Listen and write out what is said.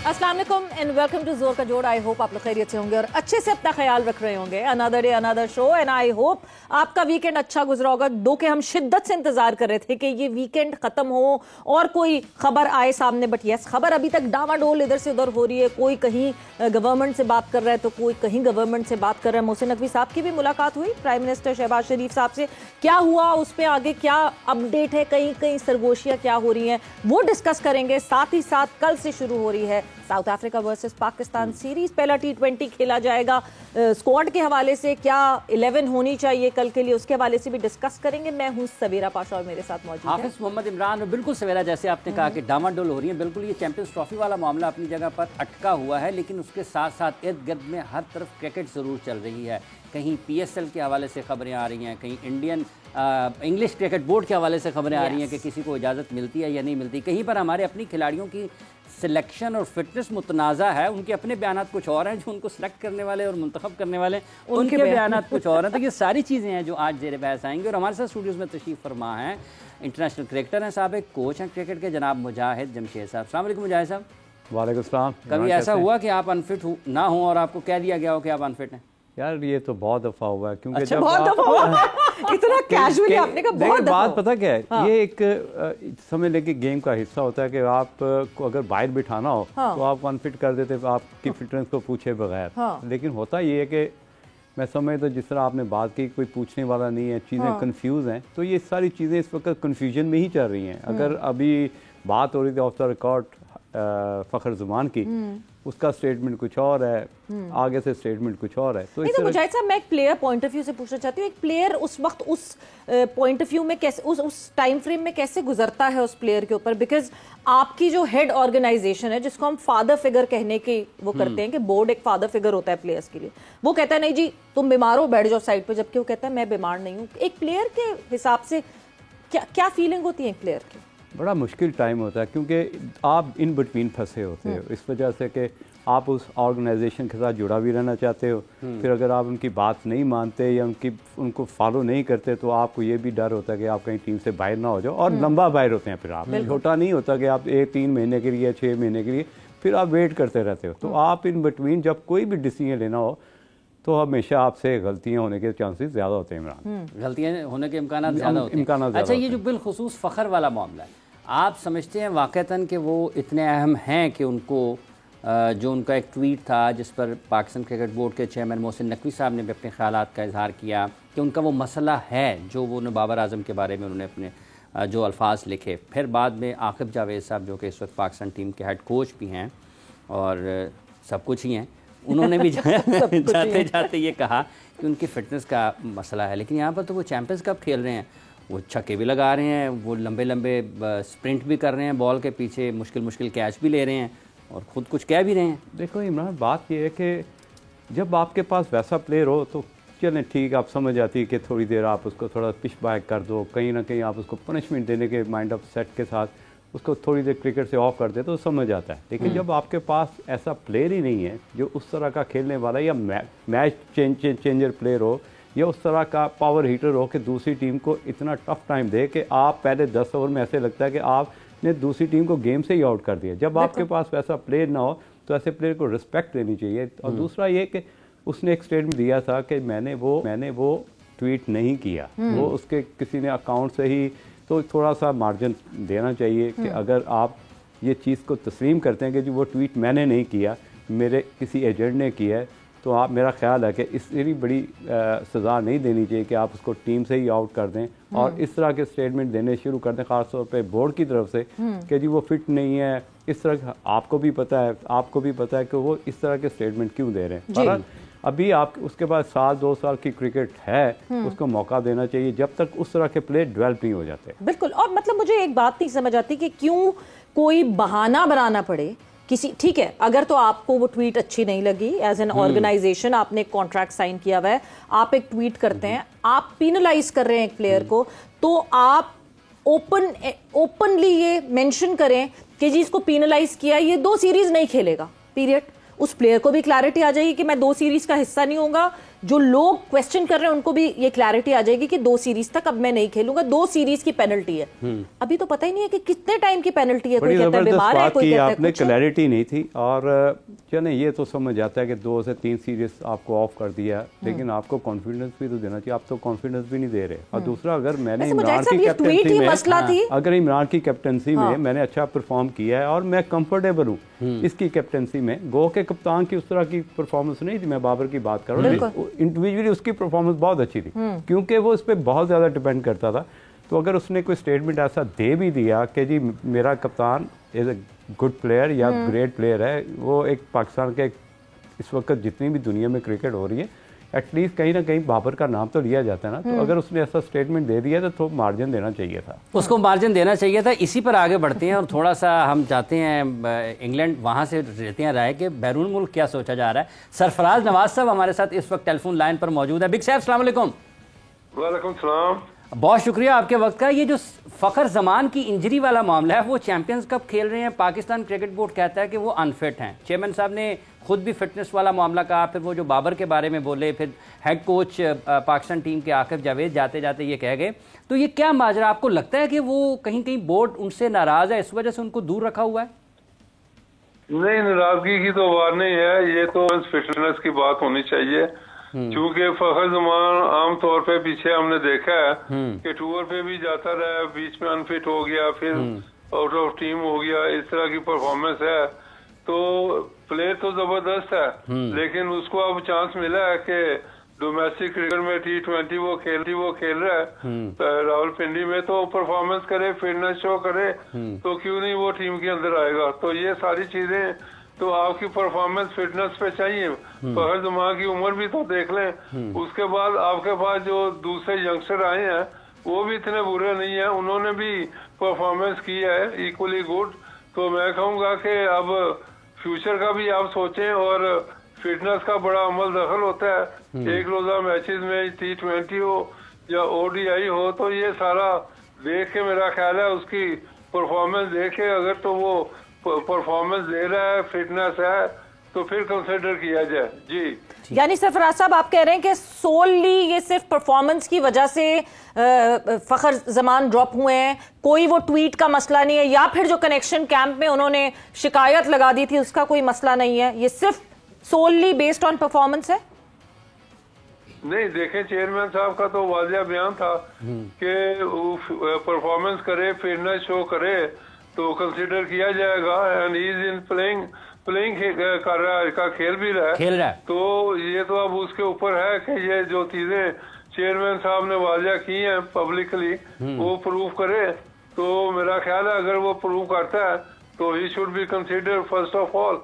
अस्सलाम वालेकुम and welcome to जोर का जोड़। आई होप आप लोग खैरियत से होंगे और अच्छे से अपना ख्याल रख रहे होंगे। Another day another show and I hope आपका वीकेंड अच्छा गुजरा होगा। दो के हम शिद्दत से इंतजार कर रहे थे कि ये वीकेंड खत्म हो और कोई खबर आए सामने, बट यस खबर अभी तक डामाडोल इधर से उधर हो रही है। कोई कहीं गवर्नमेंट से बात कर रहा है तो कोई कहीं गवर्नमेंट से बात कर रहा है। मोहसिन नकवी साहब की भी मुलाकात हुई प्राइम मिनिस्टर शहबाज शरीफ साहब से। क्या हुआ उस पर आगे क्या अपडेट है, कहीं कहीं सरगोशियां क्या हो रही हैं वो डिस्कस करेंगे। साथ ही साथ कल से शुरू हो रही है south Africa versus Pakistan series. पहला T20 खेला जाएगा। स्क्वाड के हवाले से क्या 11 होनी चाहिए कल के लिए, उसके हवाले से भी डिस्कस करेंगे। मैं हूं सवेरा पाशा और मेरे साथ मौजूद है हाफिज मोहम्मद इमरान। बिल्कुल सवेरा, जैसे आपने कहा कि डामाडोल हो रही है, बिल्कुल ये चैंपियंस ट्रॉफी वाला मामला अपनी जगह पर अटका हुआ है, लेकिन उसके साथ साथ इर्द गिर्द में हर तरफ क्रिकेट ज़रूर चल रही है। कहीं PSL के हवाले से खबरें आ रही हैं, कहीं इंडियन इंग्लिश क्रिकेट बोर्ड के हवाले से खबरें आ रही हैं कि किसी को इजाज़त मिलती है या नहीं मिलती। कहीं पर हमारे अपनी खिलाड़ियों की सिलेक्शन और फिटनेस मुतनाज़ा है, उनके अपने बयानात कुछ और हैं, जो उनको सिलेक्ट करने वाले और मुंतखब करने वाले उनके बयानात कुछ और हैं। तो ये सारी चीज़ें हैं जो आज ज़ेर बहस आएंगी। और हमारे साथ स्टूडियोज़ में तशरीफ़ फरमा हैं इंटरनेशनल क्रिकेटर हैं साहब, एक कोच हैं क्रिकेट के, जनाब मुजाहिद जमशेद साहब। अस्सलाम वालेकुम मुजाहिद साहब। वालेकुम सलाम। कभी ऐसा हुआ कि आप अनफिट ना हो और आपको कह दिया गया हो कि आप अनफिट हैं? यार ये तो बहुत दफ़ा हुआ है, क्योंकि अच्छा, बहुत दफा हुआ इतना कैजुअली आपने कहा बहुत दफा। बात पता क्या है, हाँ। ये एक समझ लेके गेम का हिस्सा होता है कि आप को अगर बाहर बिठाना हो तो आप अनफिट कर देते आपकी फिटनेस को पूछे बगैर। लेकिन होता ये है कि मैं समझता जिस तरह आपने बात की, कोई पूछने वाला नहीं है, चीज़ें कंफ्यूज हैं, तो ये सारी चीज़ें इस वक्त कन्फ्यूजन में ही चल रही हैं। अगर अभी बात हो रही थी ऑफ द रिकॉर्ड फ़खर ज़ुमान की, उसका स्टेटमेंट कुछ और है, आगे से स्टेटमेंट कुछ और है। तो मुजाहिद साहब, मैं एक प्लेयर पॉइंट ऑफ व्यू से पूछना चाहती हूँ, एक प्लेयर उस वक्त उस पॉइंट ऑफ व्यू में कैसे उस टाइम फ्रेम में कैसे गुजरता है उस प्लेयर के ऊपर, बिकॉज आपकी जो हेड ऑर्गेनाइजेशन है जिसको हम फादर फिगर कहने के वो करते हैं कि बोर्ड एक फादर फिगर होता है प्लेयर्स के लिए, वो कहता है नहीं जी तुम बीमार हो बैठ जाओ साइड पे, जबकि वो कहता है मैं बीमार नहीं हूँ। एक प्लेयर के हिसाब से क्या फीलिंग होती है एक प्लेयर की? बड़ा मुश्किल टाइम होता है, क्योंकि आप इन बिटवीन फंसे होते हो, इस वजह से कि आप उस ऑर्गेनाइजेशन के साथ जुड़ा भी रहना चाहते हो। फिर अगर आप उनकी बात नहीं मानते या उनको फॉलो नहीं करते तो आपको ये भी डर होता है कि आप कहीं टीम से बाहर ना हो जाओ, और लंबा बाहर होते हैं। फिर आप छोटा नहीं होता कि आप 3 महीने के लिए 6 महीने के लिए, फिर आप वेट करते रहते हो। तो आप इन बिटवीन जब कोई भी डिसीजन लेना हो तो हमेशा आपसे गलतियां होने के चांसेस ज़्यादा होते हैं। इमरान, गलतियां होने के इम्कानात ज़्यादा होते हैं। अच्छा, ये जो बिलखुसूस फ़खर वाला मामला है, आप समझते हैं वाक़तन कि वो इतने अहम हैं कि उनको जो उनका एक ट्वीट था जिस पर पाकिस्तान क्रिकेट बोर्ड के चेयरमैन मोहसिन नकवी साहब ने भी अपने ख्यालात का इजहार किया कि उनका वो मसला है जो वो बाबर आज़म के बारे में उन्होंने अपने जो अल्फाज लिखे। फिर बाद में आकिब जावेद साहब जो कि इस वक्त पाकिस्तान टीम के हेड कोच भी हैं और सब कुछ ही हैं, उन्होंने भी जाते जाते ये कहा कि उनकी फ़िटनेस का मसला है। लेकिन यहाँ पर तो वो चैम्पियंस कप खेल रहे हैं, वो छक्के भी लगा रहे हैं, वो लंबे लंबे स्प्रिंट भी कर रहे हैं बॉल के पीछे, मुश्किल मुश्किल कैच भी ले रहे हैं और ख़ुद कुछ कह भी रहे हैं। देखो इमरान, बात ये है कि जब आपके पास वैसा प्लेयर हो तो चलें ठीक, आप समझ आती है कि थोड़ी देर आप उसको थोड़ा पिच बैक कर दो, कहीं ना कहीं आप उसको पनिशमेंट देने के माइंड ऑफ सेट के साथ उसको थोड़ी देर क्रिकेट से ऑफ कर दे तो समझ आता है। लेकिन जब आपके पास ऐसा प्लेयर ही नहीं है जो उस तरह का खेलने वाला या मैच चेंजर प्लेयर हो या उस तरह का पावर हीटर हो कि दूसरी टीम को इतना टफ टाइम दे कि आप पहले 10 ओवर में ऐसे लगता है कि आपने दूसरी टीम को गेम से ही आउट कर दिया। जब आपके पास वैसा प्लेयर ना हो तो ऐसे प्लेयर को रिस्पेक्ट देनी चाहिए। और दूसरा ये कि उसने एक स्टेटमेंट दिया था कि मैंने वो ट्वीट नहीं किया, वो उसके किसी ने अकाउंट से ही, तो थोड़ा सा मार्जिन देना चाहिए कि अगर आप ये चीज़ को तस्लीम करते हैं कि जी वो ट्वीट मैंने नहीं किया, मेरे किसी एजेंट ने किया है, तो आप, मेरा ख्याल है कि इससे बड़ी सज़ा नहीं देनी चाहिए कि आप उसको टीम से ही आउट कर दें और इस तरह के स्टेटमेंट देने शुरू कर दें, ख़ासतौर पे बोर्ड की तरफ से कि जी वो फिट नहीं है। इस तरह आपको भी पता है कि वो इस तरह के स्टेटमेंट क्यों दे रहे हैं। अभी आप उसके बाद 2 साल की क्रिकेट है, उसको मौका देना चाहिए जब तक उस तरह के प्लेयर डेवलप नहीं हो जाते। बिल्कुल। और मतलब मुझे एक बात नहीं समझ आती कि क्यों कोई बहाना बनाना पड़े किसी, ठीक है अगर तो आपको वो ट्वीट अच्छी नहीं लगी, एज एन ऑर्गेनाइजेशन आपने एक कॉन्ट्रैक्ट साइन किया हुआ है, आप एक ट्वीट करते हैं, आप पिनलाइज कर रहे हैं एक प्लेयर को, तो आप ओपनली ये मेंशन करें कि जी इसको पिनलाइज किया, ये 2 सीरीज नहीं खेलेगा पीरियड। उस प्लेयर को भी क्लैरिटी आ जाएगी कि मैं 2 सीरीज का हिस्सा नहीं होऊंगा, जो लोग क्वेश्चन कर रहे हैं उनको भी ये क्लैरिटी आ जाएगी कि 2 सीरीज तक अब मैं नहीं खेलूंगा, 2 सीरीज की पेनल्टी है। अभी तो पता ही नहीं है कि कितने टाइम की पेनल्टी है, कोई कहता है बीमार है, कोई कहता है आपने क्लैरिटी नहीं थी। और चले ये तो समझ आता है कि 2 से 3 सीरीज आपको ऑफ कर दिया, लेकिन आपको कॉन्फिडेंस भी तो देना चाहिए, आप तो कॉन्फिडेंस भी नहीं दे रहे। और दूसरा, अगर मैंने इमरान की कैप्टनसी में, अगर इमरान की कैप्टनसी में मैंने अच्छा परफॉर्म किया है और मैं कंफर्टेबल हूँ इसकी कैप्टनसी में, गो के कप्तान की उस तरह की परफॉर्मेंस नहीं थी, मैं बाबर की बात कर रहा हूँ, इंडिविजुअली उसकी परफॉर्मेंस बहुत अच्छी थी क्योंकि वो इस पर बहुत ज़्यादा डिपेंड करता था। तो अगर उसने कोई स्टेटमेंट ऐसा दे भी दिया कि जी मेरा कप्तान इज़ ए गुड प्लेयर या ग्रेट प्लेयर है, वो एक पाकिस्तान के इस वक्त जितनी भी दुनिया में क्रिकेट हो रही है एटलीस्ट कहीं ना कहीं बाबर का नाम तो लिया जाता है ना। तो अगर उसने ऐसा स्टेटमेंट दे दिया तो मार्जिन देना चाहिए था, उसको मार्जिन देना चाहिए था। इसी पर आगे बढ़ते हैं और थोड़ा सा हम जाते हैं इंग्लैंड, वहाँ से लेते हैं राय के बैरून मुल्क क्या सोचा जा रहा है। सरफराज नवाज साहब हमारे साथ इस वक्त टेलीफोन लाइन पर मौजूद है। बिग साहब अस्सलाम वालेकुम। वालेकुम सलाम। बहुत शुक्रिया आपके वक्त का। ये जो फ़खर जमान की इंजरी वाला मामला है, वो चैंपियंस कप खेल रहे हैं, पाकिस्तान क्रिकेट बोर्ड कहता है कि वो अनफिट हैं। चेयरमैन साहब ने खुद भी फिटनेस वाला मामला कहा, फिर वो जो बाबर के बारे में बोले, फिर हेड कोच पाकिस्तान टीम के आकिब जावेद जाते जाते ये कह गए। तो ये क्या माजरा, आपको लगता है कि वो कहीं कहीं बोर्ड उनसे नाराज है, इस वजह से उनको दूर रखा हुआ है? नहीं, नाराजगी की तो बात नहीं है, ये तो फिटनेस की बात होनी चाहिए। क्योंकि फखर जमान आम तौर पे पीछे हमने देखा है कि टूर पे भी जाता रहा, बीच में अनफिट हो गया, फिर आउट ऑफ टीम हो गया, इस तरह की परफॉर्मेंस है। तो प्लेयर तो जबरदस्त है, लेकिन उसको अब चांस मिला है कि डोमेस्टिक क्रिकेट में T20 वो खेल रहा है रावलपिंडी में, तो परफॉर्मेंस करे, फिटनेस शो करे, तो क्यों नहीं वो टीम के अंदर आएगा। तो ये सारी चीजें तो आपकी परफॉर्मेंस फिटनेस पे चाहिए। फखर जमान की उम्र भी तो देख लें। उसके बाद आपके पास जो दूसरे यंगस्टर आए हैं वो भी इतने बुरे नहीं है, उन्होंने भी परफॉर्मेंस की है इक्वली गुड। तो मैं कहूँगा कि अब फ्यूचर का भी आप सोचें, और फिटनेस का बड़ा अमल दखल होता है। एक रोजा मैचेस में T20 हो या ODI हो, तो ये सारा देख के मेरा ख्याल है उसकी परफॉर्मेंस देखे, अगर तो वो परफॉर्मेंस दे रहा है, फिटनेस है, तो फिर कंसिडर किया जाए। जी, यानी सरफराज साहब आप कह रहे हैं कि सोलली ये सिर्फ परफॉर्मेंस की वजह से फखर जमान ड्रॉप हुए हैं, कोई वो ट्वीट का मसला नहीं है, या फिर जो कनेक्शन कैंप में उन्होंने शिकायत लगा दी थी उसका कोई मसला नहीं है, ये सिर्फ सोलली बेस्ड ऑन परफॉर्मेंस है? नहीं, देखें चेयरमैन साहब का तो वाजिया बयान था कि परफॉर्मेंस करे, फिटनेस शो करे तो कंसिडर किया जाएगा। And he is in playing कर रहा है, का खेल भी रहा है। तो ये तो अब उसके ऊपर है कि ये जो चीजें चेयरमैन साहब ने वाजिया की हैं पब्लिकली, वो प्रूव करे। तो मेरा ख्याल है अगर वो प्रूव करता है तो he should be consider first of all.